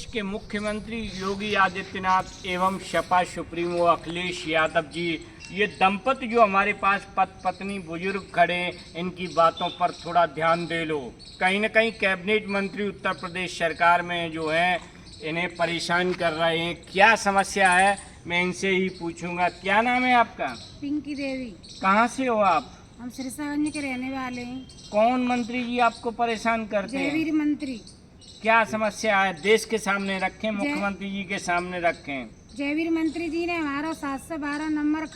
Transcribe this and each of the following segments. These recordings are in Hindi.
के मुख्यमंत्री योगी आदित्यनाथ एवं सपा सुप्रीमो अखिलेश यादव जी, ये दंपति जो हमारे पास पत्नी बुजुर्ग खड़े हैं, इनकी बातों पर थोड़ा ध्यान दे लो। कहीं न कहीं कैबिनेट मंत्री उत्तर प्रदेश सरकार में जो हैं इन्हें परेशान कर रहे हैं। क्या समस्या है, मैं इनसे ही पूछूंगा। क्या नाम है आपका? पिंकी देवी। कहाँ से हो आप? हम सिरसागंज के रहने वाले हैं। कौन मंत्री जी आपको परेशान करते हैं? जयवीर मंत्री। क्या समस्या है? देश के सामने रखें, मुख्यमंत्री जी के सामने रखें। जयवीर मंत्री जी ने हमारा 712 नंबर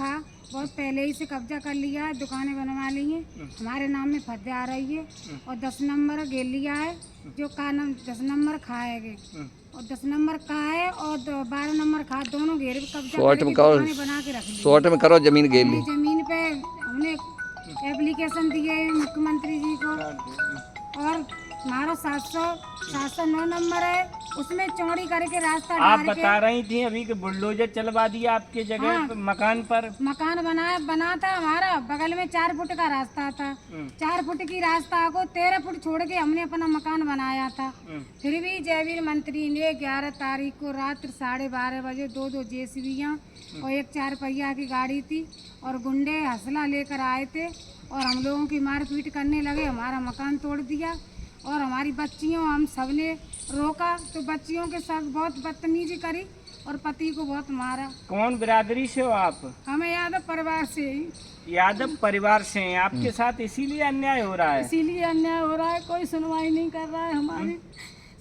बहुत पहले ही से कब्जा कर लिया है, दुकानें बनवा ली हैं, हमारे नाम में फर्ज आ रही है। और 10 नंबर घेर लिया है, जो का नाम 10 नंबर खाएगे और 10 नंबर का है और 12 नंबर खा, दोनों घेर पे कब्जा दुकानें बना के रख ली। शॉर्ट में करो, जमीन घेर ली। जमीन पे हमने एप्लीकेशन दिए है मुख्यमंत्री जी को, और हमारा 709 नंबर है, उसमें चौड़ी करके रास्ता आप बता रही थी अभी कि बुलडोजर चलवा दिया आपके जगह। हाँ, मकान पर मकान बना था हमारा, बगल में 4 फुट का रास्ता था। 4 फुट की रास्ता को 13 फुट छोड़ के हमने अपना मकान बनाया था। फिर भी जयवीर मंत्री ने 11 तारीख को रात 12:30 बजे 2 जेसीबीयां और एक 4 पहिया की गाड़ी थी और गुंडे हौसला लेकर आए थे और हम लोगों की मारपीट करने लगे। हमारा मकान तोड़ दिया और हमारी बच्चियों, हम सबने रोका तो बच्चियों के साथ बहुत बदतमीजी करी और पति को बहुत मारा। कौन बिरादरी से हो आप? हमें यादव परिवार से। यादव परिवार से हैं। आपके साथ इसीलिए अन्याय हो रहा है? इसीलिए अन्याय हो रहा है, कोई सुनवाई नहीं कर रहा है हमारी।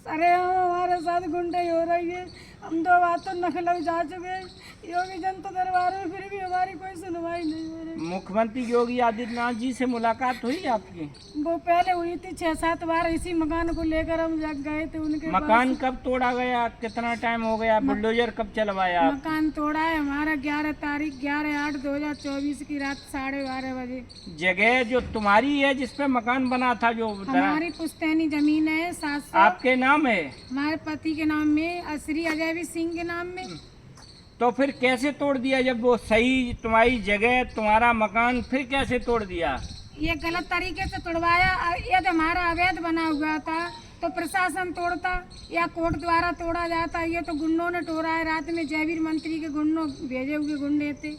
सरे हमारे साथ गुंडे हो रही है। हम 2 बार तो नखलऊ जा चुके योगी जनता दरबार में, फिर भी हमारी कोई सुनवाई नहीं हो रही। मुख्यमंत्री योगी आदित्यनाथ जी से मुलाकात हुई आपकी? वो पहले हुई थी 6-7 बार, इसी मकान को लेकर हम जग गए थे उनके। मकान कब तोड़ा गया, कितना टाइम हो गया? बुलडोजर कब चलवाया? मकान तोड़ा है हमारा 11 तारीख 11/8/2024 की रात 12:30 बजे। जगह जो तुम्हारी है जिसपे मकान बना था, जो हमारी पुश्तैनी जमीन है 700। आपके नाम है? हमारे पति के नाम में, श्री अजय सिंह के नाम में। तो फिर कैसे तोड़ दिया? जब वो सही तुम्हारी जगह, तुम्हारा मकान, फिर कैसे तोड़ दिया? ये गलत तरीके से तोड़वाया। यदि हमारा अवैध बना हुआ था तो प्रशासन तोड़ता या कोर्ट द्वारा तोड़ा जाता। ये तो गुंडों ने तोड़ा है। रात में जयवीर मंत्री के गुंडों भेजे हुए गुंडे थे,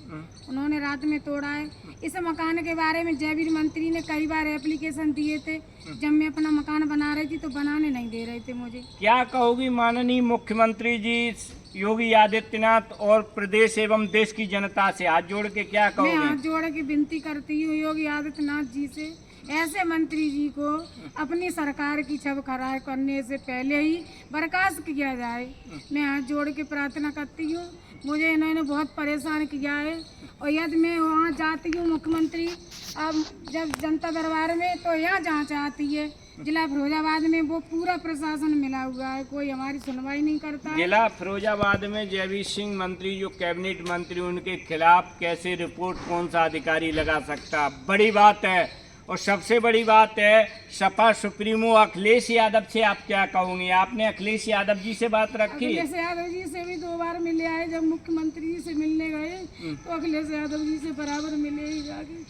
उन्होंने रात में तोड़ा है। इस मकान के बारे में जयवीर मंत्री ने कई बार एप्लीकेशन दिए थे। जब मैं अपना मकान बना रही थी तो बनाने नहीं दे रहे थे मुझे। क्या कहोगी माननीय मुख्यमंत्री जी योगी आदित्यनाथ और प्रदेश एवं देश की जनता से हाथ जोड़ के क्या कहोगे? मैं हाथ जोड़ के विनती करती हूँ योगी आदित्यनाथ जी से, ऐसे मंत्री जी को अपनी सरकार की छवि खड़ा करने से पहले ही बर्खास्त किया जाए। मैं हाथ जोड़ के प्रार्थना करती हूँ। मुझे इन्होंने बहुत परेशान किया है और यदि मैं वहाँ जाती हूँ मुख्यमंत्री अब जब जनता दरबार में, तो यहाँ जांच आती है जिला फिरोजाबाद में, वो पूरा प्रशासन मिला हुआ है, कोई हमारी सुनवाई नहीं करता। जिला फिरोजाबाद में जयवीर सिंह मंत्री जो कैबिनेट मंत्री, उनके खिलाफ कैसे रिपोर्ट कौन सा अधिकारी लगा सकता? बड़ी बात है। और सबसे बड़ी बात है, सपा सुप्रीमो अखिलेश यादव से आप क्या कहोगे? आपने अखिलेश यादव जी से बात रखी? अखिलेश यादव जी से भी 2 बार मिले आए। जब मुख्यमंत्री जी से मिलने गए तो अखिलेश यादव जी से बराबर मिले ही जाके,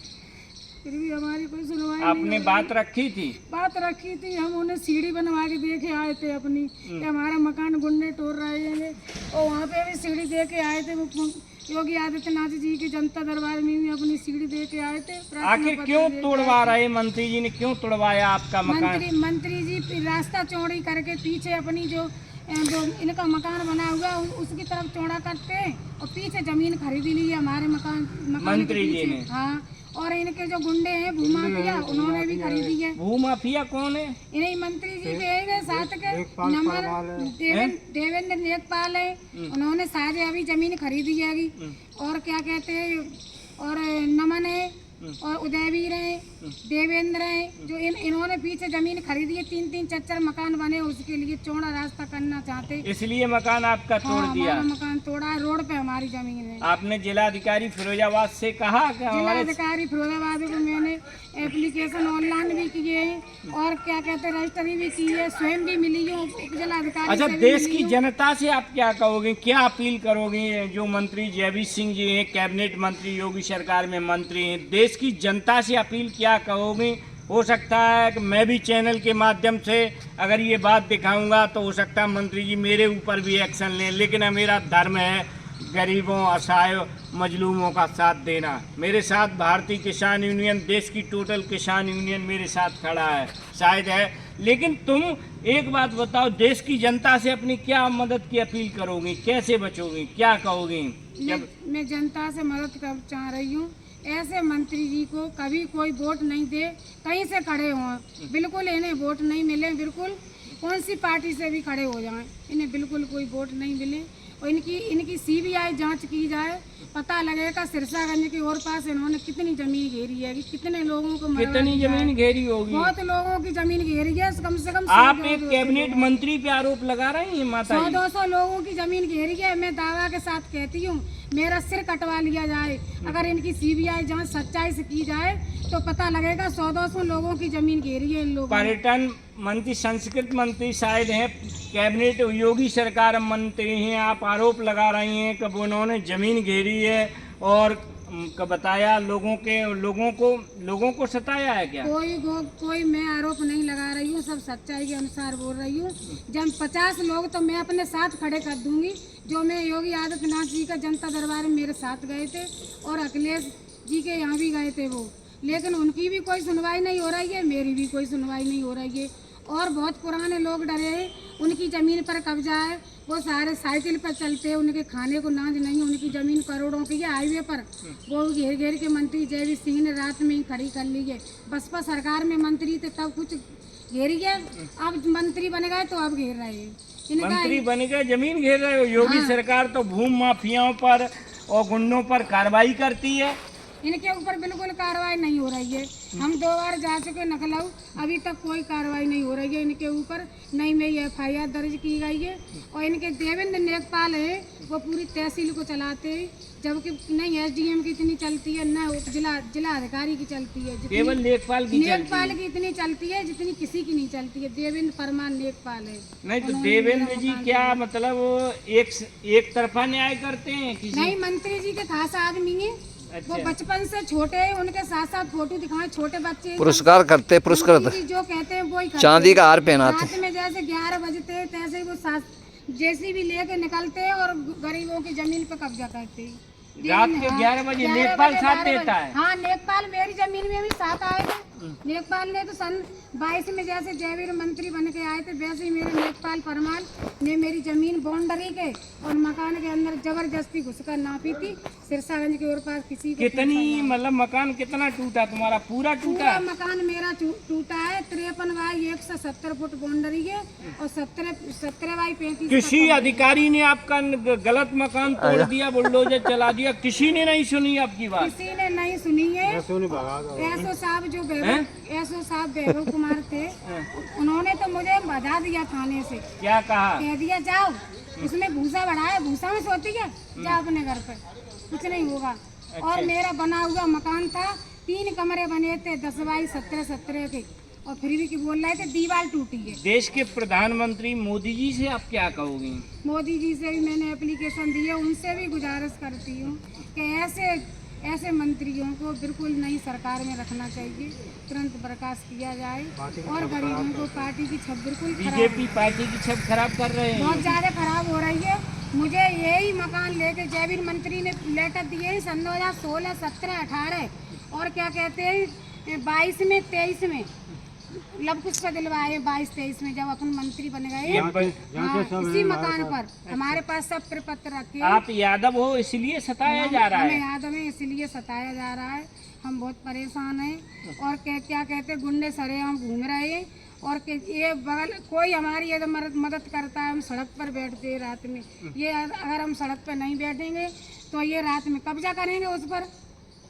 फिर भी हमारी कोई सुनवाई नहीं। आपने बात रखी थी? बात रखी थी। हम उन्हें सीढ़ी बनवा के देखे आए थे अपनी, कि हमारा मकान गुंडे तोड़ रहे हैं, और वहाँ पे भी सीढ़ी दे के आए थे। योगी आदित्यनाथ जी के जनता दरबार में भी अपनी सीढ़ी दे के आए थे। आखिर क्यों तोड़वा रहे? मंत्री जी ने क्यों तोड़वाया आपका मकान? मंत्री जी रास्ता चौड़ी करके पीछे अपनी जो इनका मकान बना हुआ उसकी तरफ चौड़ा करते हैं और पीछे जमीन खरीदी ली है हमारे मकान मंत्री जी ने। हाँ, और इनके जो गुंडे हैं भूमाफिया, उन्होंने भी खरीदी है। भूमाफिया कौन है? इन्हीं मंत्री जी के साथ के नंबर देवेंद्र लेखपाल है, उन्होंने साझे अभी जमीन खरीदी है। और क्या कहते हैं, और नमन है और उदयवीर है, देवेंद्र है, जो इन्होंने पीछे जमीन खरीदी है। 3-3 4-4 मकान बने, उसके लिए चौड़ा रास्ता करना चाहते, इसलिए मकान आपका तोड़ दिया। मकान तोड़ा है, रोड पे हमारी जमीन है। आपने जिलाधिकारी फिरोजाबाद से कहा? जिलाधिकारी फिरोजाबाद को मैंने एप्लीकेशन ऑनलाइन भी किए हैं और क्या कहते हैं रजिस्ट्री भी की है, स्वयं भी मिली हूँ जिलाधिकारी। अच्छा, देश की जनता से आप क्या कहोगे, क्या अपील करोगे? जो मंत्री जयवीर सिंह जी हैं, कैबिनेट मंत्री योगी सरकार में मंत्री हैं, देश की जनता से अपील क्या कहोगे? हो सकता है कि मैं भी चैनल के माध्यम से अगर ये बात दिखाऊंगा तो हो सकता है मंत्री जी मेरे ऊपर भी एक्शन लें, लेकिन मेरा धर्म है गरीबों, असहाय, मजलूमों का साथ देना। मेरे साथ भारतीय किसान यूनियन, देश की टोटल किसान यूनियन मेरे साथ खड़ा है, शायद है। लेकिन तुम एक बात बताओ, देश की जनता से अपनी क्या मदद की अपील करोगी, कैसे बचोगी, क्या कहोगी? मैं जनता से मदद कर चाह रही हूँ, ऐसे मंत्री जी को कभी कोई वोट नहीं दे, कहीं से खड़े हों, बिल्कुल इन्हें वोट नहीं मिले, बिल्कुल कौन सी पार्टी से भी खड़े हो जाएं, इन्हें बिल्कुल कोई वोट नहीं मिले। और इनकी CBI जांच की जाए, पता लगेगा सिरसागंज के और पास इन्होंने कितनी जमीन घेरी है, कितने लोगों को कितनी जमीन घेरी होगी? बहुत लोगों की जमीन घेरी है, कम से कम आप एक कैबिनेट मंत्री पे आरोप लगा रही हैं माता जी। 100-200 लोगों की जमीन घेरी है। मैं दावा के साथ कहती हूँ मेरा सिर कटवा लिया जाए, अगर इनकी CBI जांच सच्चाई से की जाए तो पता लगेगा 100-200 लोगों की जमीन घेरी है इन लोगों। पर्यटन मंत्री, संस्कृत मंत्री शायद हैं, कैबिनेट योगी सरकार मंत्री हैं, आप आरोप लगा रही हैं कि उन्होंने जमीन घेरी है और बताया लोगों को सताया है क्या? कोई मैं आरोप नहीं लगा रही हूँ, सब सच्चाई के अनुसार बोल रही हूँ। जब 50 लोग तो मैं अपने साथ खड़े कर दूंगी, जो मैं योगी आदित्यनाथ जी का जनता दरबार में मेरे साथ गए थे और अखिलेश जी के यहाँ भी गए थे वो, लेकिन उनकी भी कोई सुनवाई नहीं हो रही है, मेरी भी कोई सुनवाई नहीं हो रही है। और बहुत पुराने लोग डरे हैं, उनकी ज़मीन पर कब्जा है, वो सारे साइकिल पर चलते हैं, उनके खाने को नाज नहीं, उनकी ज़मीन करोड़ों की है हाईवे पर, वो घेर घेर के मंत्री जयवीर सिंह ने रात में ही खड़ी कर ली है। बसपा सरकार में मंत्री थे तब कुछ घेरी है, अब मंत्री बन गए तो अब घेर रहे हैं। मंत्री बन गए जमीन घेर रहे हो? योगी सरकार तो भूमि माफियाओं पर और गुंडों पर कार्रवाई करती है, इनके ऊपर बिल्कुल कार्रवाई नहीं हो रही है। हम 2 बार जा चुके नखलऊ, अभी तक कोई कार्रवाई नहीं हो रही है इनके ऊपर, नहीं में FIR दर्ज की गई है। और इनके देवेंद्र नेकपाल है, वो पूरी तहसील को चलाते हैं, जबकि नहीं SDM की इतनी चलती है, न जिला अधिकारी की चलती है, केवल नेकपाल की इतनी चलती है जितनी किसी की नहीं चलती है। देवेंद्र परमान नेकपाल है। नहीं तो देवेंद्र जी क्या मतलब एक तरफा न्याय करते हैं? नहीं, मंत्री जी के खास आदमी है। अच्छा। वो बचपन से छोटे हैं, उनके साथ साथ फोटो दिखाए, छोटे बच्चे पुरस्कार करते, पुरस्कृत जो कहते हैं वही चांदी का हार पहनाते। रात में जैसे 11 बजते हैं तैसे ही वो JCB लेके निकलते हैं और गरीबों की जमीन पे कब्जा करते हैं। रात के 11 बजे नेकपाल साथ देता है? हाँ, नेकपाल मेरी जमीन में भी साथ आए थे। नेकपाल ने तो सन 22 में जैसे जयवीर मंत्री बन के आए थे, वैसे ही मेरे नेकपाल परमार ने मेरी जमीन बाउंड्री के और मकान के अंदर जबरदस्ती घुसकर नापी थी। सिरसागंज के और पास किसी को कितनी मतलब मकान कितना टूटा तुम्हारा? पूरा टूटा? मकान मेरा टूटा है। 53 बाई 170 फुट बाउंड्री है और 17 बाई 35। किसी अधिकारी ने आपका गलत मकान तोड़ दिया, बुलडोजर चला दिया, किसी ने नहीं सुनी आपकी बात? किसी ने नहीं सुनी है। एसओ साहब जो एसओ साहब वैभव कुमार थे, उन्होंने तो मुझे भजा दिया थाने से। क्या कहा? कह दिया जाओ, उसमें भूसा बढ़ाया, भूसा में सोती है, जाओ अपने घर पे, कुछ नहीं होगा। अच्छा। और मेरा बना हुआ मकान था, 3 कमरे बने थे, 10 बाई 17 के, और फिर भी बोल रहे थे दीवार टूटी है। देश के प्रधानमंत्री मोदी जी से आप क्या कहोगी? मोदी जी से भी मैंने एप्लीकेशन दी है, उनसे भी गुजारिश करती हूँ कि ऐसे मंत्रियों को बिल्कुल नई सरकार में रखना चाहिए, तुरंत बर्खास्त किया जाए। और गरीबों को पार्टी की छब बिल्कुल बीजेपी पार्टी की छब खराब कर रहे हैं, बहुत ज़्यादा खराब हो रही है। मुझे यही मकान लेके जयवीर मंत्री ने लेटर दिए सन 2016, 17, 18 और क्या कहते हैं 22 में 23 में लब कुछ पे दिलवाए, 22-23 में जब अपन मंत्री बन गए। हाँ, इसी मकान पर हमारे पास सब प्रपत्र रखे। आप यादव हो इसलिए सताया जा रहा है? हमें यादव है इसलिए सताया जा रहा है, हम बहुत परेशान हैं। और क्या कहते गुंडे सरेआम घूम रहे हैं और ये बगल कोई हमारी ये मदद करता है, हम सड़क पर बैठते हैं रात में। ये अगर हम सड़क पर नहीं बैठेंगे तो ये रात में कब्जा करेंगे उस पर,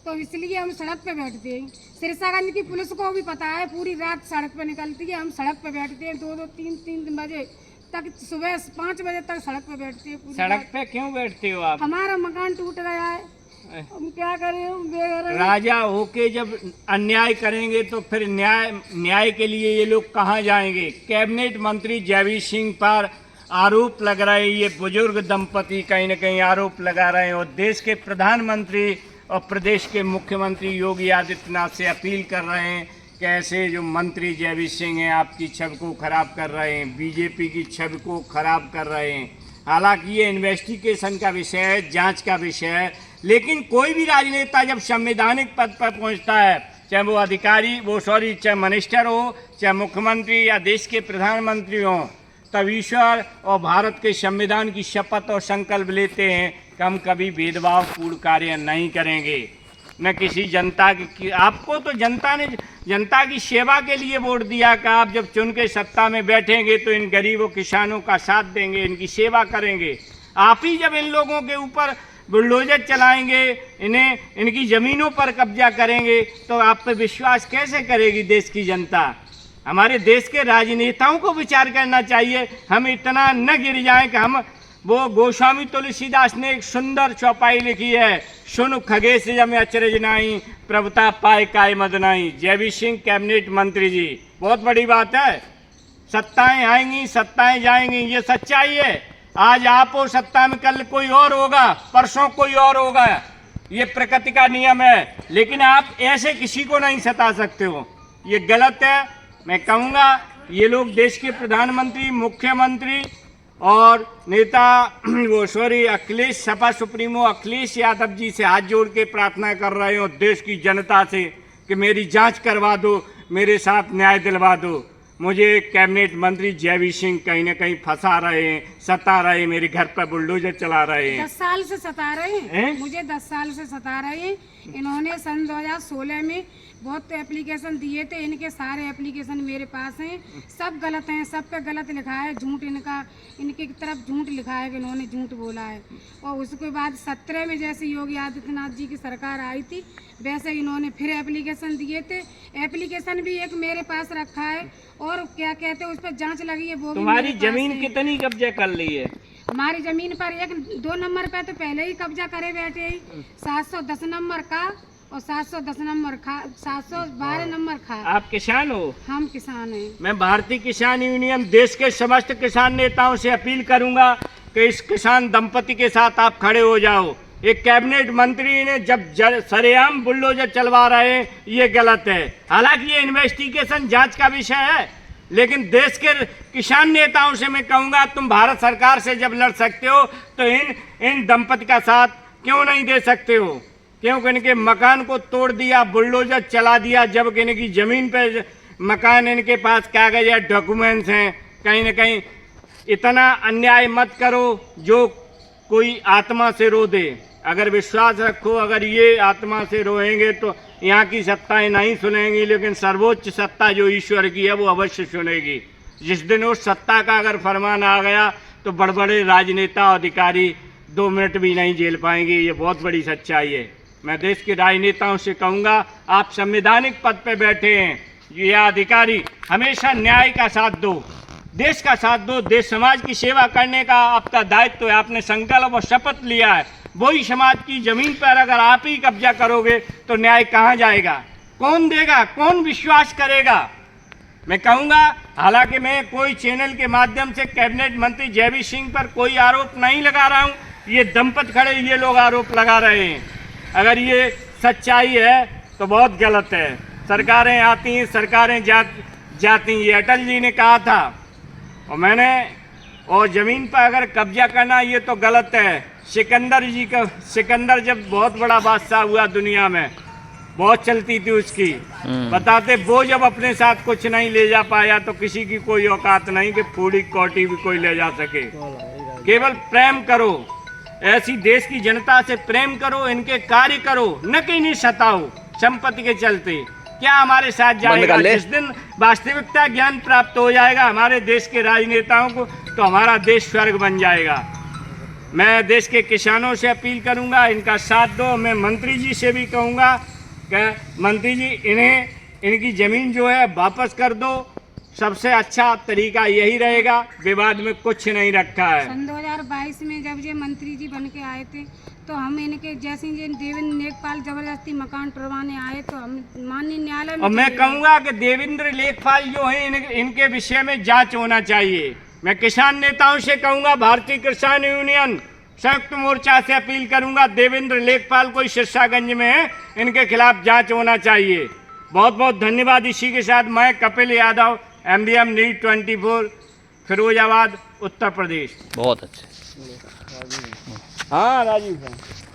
तो इसलिए हम सड़क पे बैठते हैं। सिरसागंज की पुलिस को भी पता है, पूरी रात सड़क पे निकलती है, हम सड़क पे बैठते हैं 2-2, 3-3 बजे तक, सुबह 5 बजे तक सड़क पे बैठते हैं। सड़क पे क्यों बैठते हो आप? हमारा मकान टूट गया है, हम क्या करें? राजा होके जब अन्याय करेंगे तो फिर न्याय के लिए ये लोग कहाँ जाएंगे? कैबिनेट मंत्री जयवीर सिंह पर आरोप लग रहे हैं, ये बुजुर्ग दंपति कहीं न कहीं आरोप लगा रहे हैं, और देश के प्रधानमंत्री और प्रदेश के मुख्यमंत्री योगी आदित्यनाथ से अपील कर रहे हैं कैसे जो मंत्री जयवीर सिंह हैं आपकी छवि को खराब कर रहे हैं, बीजेपी की छवि को खराब कर रहे हैं। हालांकि ये इन्वेस्टिगेशन का विषय है, जांच का विषय है, लेकिन कोई भी राजनेता जब संवैधानिक पद पर पहुंचता है, चाहे वो अधिकारी चाहे मिनिस्टर हो, चाहे मुख्यमंत्री या देश के प्रधानमंत्री हो, तब ईश्वर और भारत के संविधान की शपथ और संकल्प लेते हैं कि हम कभी भेदभावपूर्ण कार्य नहीं करेंगे, न किसी जनता की। आपको तो जनता ने जनता की सेवा के लिए वोट दिया कि आप जब चुन के सत्ता में बैठेंगे तो इन गरीबों किसानों का साथ देंगे, इनकी सेवा करेंगे। आप ही जब इन लोगों के ऊपर बुलडोजर चलाएंगे, इनकी ज़मीनों पर कब्जा करेंगे, तो आप पे विश्वास कैसे करेगी देश की जनता? हमारे देश के राजनेताओं को विचार करना चाहिए। हम इतना न गिर जाएं कि हम वो गोस्वामी तुलसीदास ने एक सुंदर चौपाई लिखी है, सुन खगेश जम अचरज नाई प्रभुता पाए काय मदनाई। जयवीर सिंह कैबिनेट मंत्री जी, बहुत बड़ी बात है। सत्ताएं आएंगी, सत्ताएं जाएंगी, ये सच्चाई है। आज आप हो सत्ता में, कल कोई और होगा, परसों कोई और होगा, ये प्रकृति का नियम है। लेकिन आप ऐसे किसी को नहीं सता सकते हो, ये गलत है। मैं कहूँगा ये लोग देश के प्रधानमंत्री, मुख्यमंत्री और नेता अखिलेश, सपा सुप्रीमो अखिलेश यादव जी से हाथ जोड़ के प्रार्थना कर रहे हो देश की जनता से कि मेरी जांच करवा दो, मेरे साथ न्याय दिलवा दो। मुझे कैबिनेट मंत्री जयवीर सिंह कहीं ना कहीं फंसा रहे हैं, सता रहे हैं, मेरे घर पर बुलडोजर चला रहे हैं। 10 साल से सता रहे हैं, मुझे 10 साल से सता रहे हैं। इन्होंने सन 2016 में बहुत एप्लीकेशन दिए थे, इनके सारे एप्लीकेशन मेरे पास हैं, सब गलत हैं, सब पे गलत लिखा है, झूठ इनकी तरफ झूठ लिखा है कि इन्होंने झूठ बोला है। और उसके बाद 17 में जैसे योगी आदित्यनाथ जी की सरकार आई थी, वैसे इन्होंने फिर एप्लीकेशन दिए थे। एप्लीकेशन भी एक मेरे पास रखा है और क्या कहते हैं उस पर जांच लगी है, वो तुम्हारी जमीन कितनी कब्जा कर ली है? हमारी जमीन पर 1-2 नंबर पे तो पहले ही कब्जा करे बैठे ही, 710 नंबर का और 710 नंबर 712 नंबर खा। आप किसान हो? हम किसान हैं। मैं भारतीय किसान यूनियन देश के समस्त किसान नेताओं से अपील करूंगा कि इस किसान दंपति के साथ आप खड़े हो जाओ। एक कैबिनेट मंत्री ने जब सरेआम बुलडोजर चलवा रहे हैं, ये गलत है। हालांकि ये इन्वेस्टिगेशन जांच का विषय है, लेकिन देश के किसान नेताओं से मैं कहूंगा तुम भारत सरकार से जब लड़ सकते हो तो इन दंपति का साथ क्यों नहीं दे सकते हो? क्योंकि इनके मकान को तोड़ दिया, बुलडोजर चला दिया, जबकि इनकी ज़मीन पे मकान, इनके पास कागज है, डॉक्यूमेंट्स हैं। कहीं ना कहीं इतना अन्याय मत करो जो कोई आत्मा से रो दे। अगर विश्वास रखो, अगर ये आत्मा से रोएंगे तो यहाँ की सत्ताएं नहीं सुनेंगी, लेकिन सर्वोच्च सत्ता जो ईश्वर की है वो अवश्य सुनेगी। जिस दिन उस सत्ता का अगर फरमान आ गया तो बड़े बड़े राजनेता अधिकारी 2 मिनट भी नहीं झेल पाएंगे। ये बहुत बड़ी सच्चाई है। मैं देश के राजनेताओं से कहूँगा, आप संवैधानिक पद पर बैठे हैं, ये अधिकारी हमेशा न्याय का साथ दो, देश का साथ दो। देश समाज की सेवा करने का आपका दायित्व है, आपने संकल्प और शपथ लिया है। वही समाज की जमीन पर अगर आप ही कब्जा करोगे तो न्याय कहाँ जाएगा? कौन देगा? कौन विश्वास करेगा? मैं कहूँगा, हालांकि मैं कोई चैनल के माध्यम से कैबिनेट मंत्री जयवीर सिंह पर कोई आरोप नहीं लगा रहा हूँ, ये दंपत खड़े ये लोग आरोप लगा रहे हैं। अगर ये सच्चाई है तो बहुत गलत है। सरकारें आती हैं, सरकारें जाती हैं, ये अटल जी ने कहा था। और ज़मीन पर अगर कब्जा करना ये तो गलत है। सिकंदर जब बहुत बड़ा बादशाह हुआ दुनिया में, बहुत चलती थी उसकी, बताते वो जब अपने साथ कुछ नहीं ले जा पाया तो किसी की कोई औकात नहीं कि फूड़ी कोटी भी कोई ले जा सके। केवल प्रेम करो, ऐसी देश की जनता से प्रेम करो, इनके कार्य करो, न कि इन्हें सताओ संपत्ति के चलते। क्या हमारे साथ जाएगा? जिस दिन वास्तविकता ज्ञान प्राप्त हो जाएगा हमारे देश के राजनेताओं को, तो हमारा देश स्वर्ग बन जाएगा। मैं देश के किसानों से अपील करूंगा, इनका साथ दो। मैं मंत्री जी से भी कहूंगा कि मंत्री जी इनकी ज़मीन जो है वापस कर दो। सबसे अच्छा तरीका यही रहेगा, विवाद में कुछ नहीं रखा है। सन 2022 में जब ये मंत्री जी बन के आए थे तो हम इनके जैसे देवेंद्र लेखपाल जबरदस्ती मकान टुरवाने आए तो हम माननीय न्यायालय में। और मैं कहूँगा कि देवेंद्र लेखपाल जो है इनके विषय में जांच होना चाहिए। मैं किसान नेताओं से कहूँगा, भारतीय किसान यूनियन संयुक्त मोर्चा से अपील करूँगा, देवेंद्र लेखपाल कोई सिरसागंज में है, इनके खिलाफ जाँच होना चाहिए। बहुत बहुत धन्यवाद। इसी के साथ मैं कपिल यादव, MBM न्यूज़ 24, फिरोजाबाद, उत्तर प्रदेश। बहुत अच्छे। हाँ राजीव भाई।